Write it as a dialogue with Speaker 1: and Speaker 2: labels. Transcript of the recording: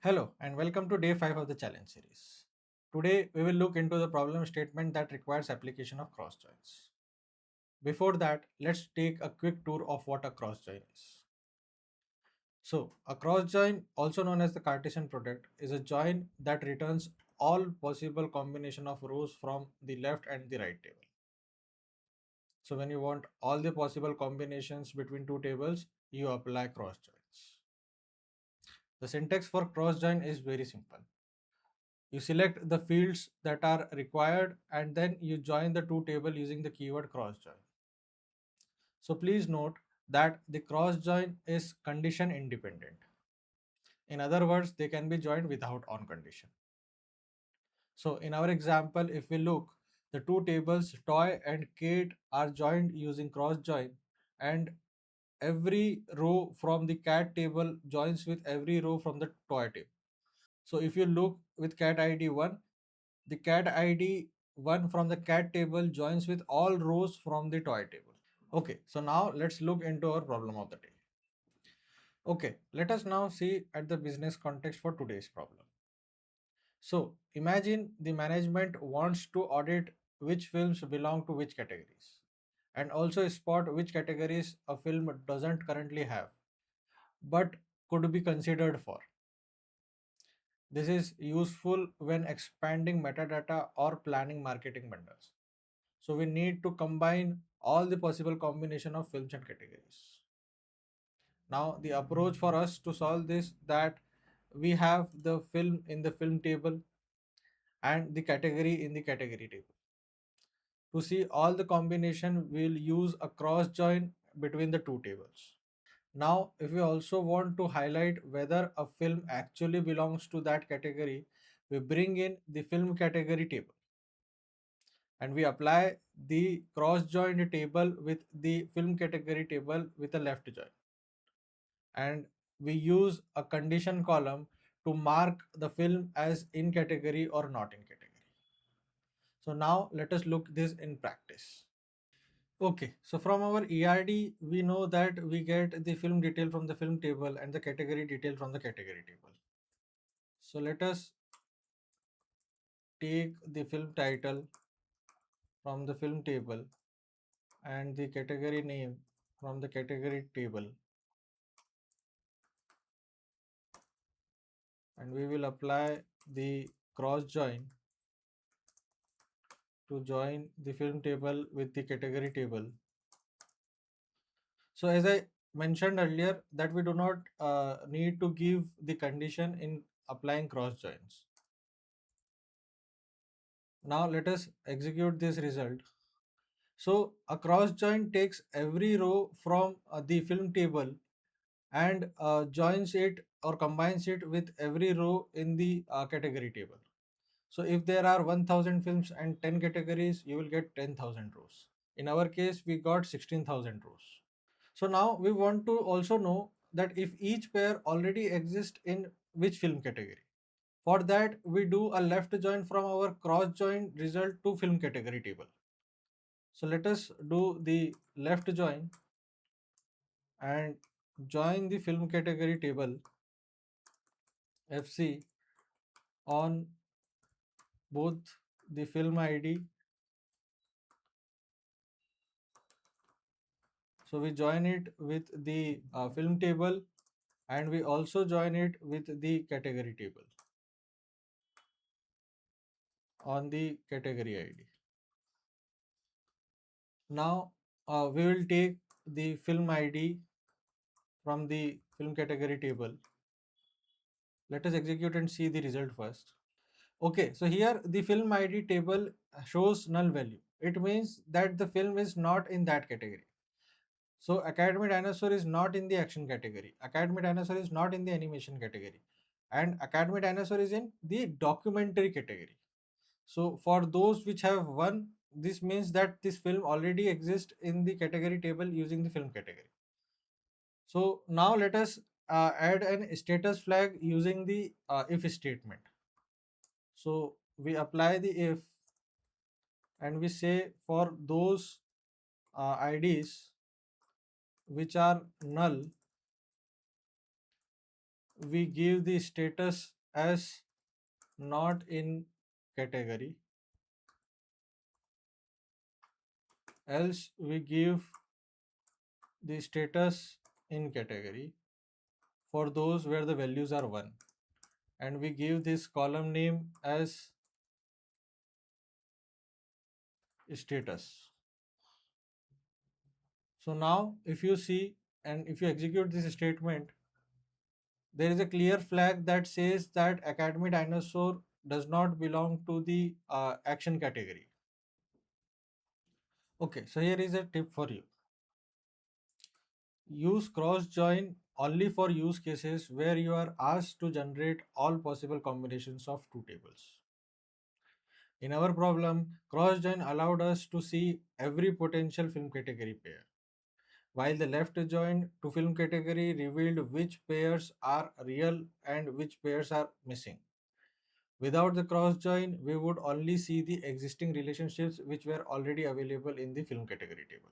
Speaker 1: Hello and welcome to day 5 of the challenge series. Today we will look into the problem statement that requires application of cross joins. Before that, let's take a quick tour of what a cross join is. So, a cross join, also known as the Cartesian product, is a join that returns all possible combination of rows from the left and the right table. So, when you want all the possible combinations between two tables, you apply cross joins. The syntax for cross join is very simple. You select the fields that are required and then you join the two table using the keyword cross join. So please note that the cross join is condition independent. In other words, they can be joined without on condition. So in our example, if we look, the two tables toy and Kate are joined using cross join, and every row from the cat table joins with every row from the toy table. So if you look with cat ID 1, the cat ID 1 from the cat table joins with all rows from the toy table. Okay, so now let's look into our problem of the day. Okay, let us now see at the business context for today's problem. So imagine the management wants to audit which films belong to which categories and also spot which categories a film doesn't currently have but could be considered for. This is useful when expanding metadata or planning marketing bundles. So we need to combine all the possible combination of films and categories. Now the approach for us to solve this that we have the film in the film table and the category in the category table. To see all the combination, we'll use a cross join between the two tables. Now, if we also want to highlight whether a film actually belongs to that category, we bring in the film category table and we apply the cross joined table with the film category table with a left join, and we use a condition column to mark the film as in category or not in category. So now let us look this in practice. Okay, so from our ERD, we know that we get the film detail from the film table and the category detail from the category table. So let us take the film title from the film table and the category name from the category table, and we will apply the cross join to join the film table with the category table. So as I mentioned earlier that we do not need to give the condition in applying cross joins. Now let us execute this result. So a cross join takes every row from the film table and joins it or combines it with every row in the category table. So if there are 1000 films and 10 categories, you will get 10,000 rows. In our case, we got 16,000 rows. So now we want to also know that if each pair already exists in which film category. For that, we do a left join from our cross join result to film category table. So let us do the left join and join the film category table FC on both the film ID. So we join it with the film table and we also join it with the category table on the category ID. Now we will take the film ID from the film category table. Let us execute and see the result first. Okay, so here the film ID table shows null value. It means that the film is not in that category. So Academy Dinosaur is not in the action category. Academy Dinosaur is not in the animation category. And Academy Dinosaur is in the documentary category. So for those which have one, this means that this film already exists in the category table using the film category. So now let us add an status flag using the if statement. So we apply the if and we say for those IDs which are null, we give the status as not in category, else we give the status in category for those where the values are 1, and we give this column name as status. So now if you see and if you execute this statement, there is a clear flag that says that Academy Dinosaur does not belong to the action category. Okay, so here is a tip for you. Use cross join only for use cases where you are asked to generate all possible combinations of two tables. In our problem, cross join allowed us to see every potential film category pair, while the left join to film category revealed which pairs are real and which pairs are missing. Without the cross join, we would only see the existing relationships which were already available in the film category table.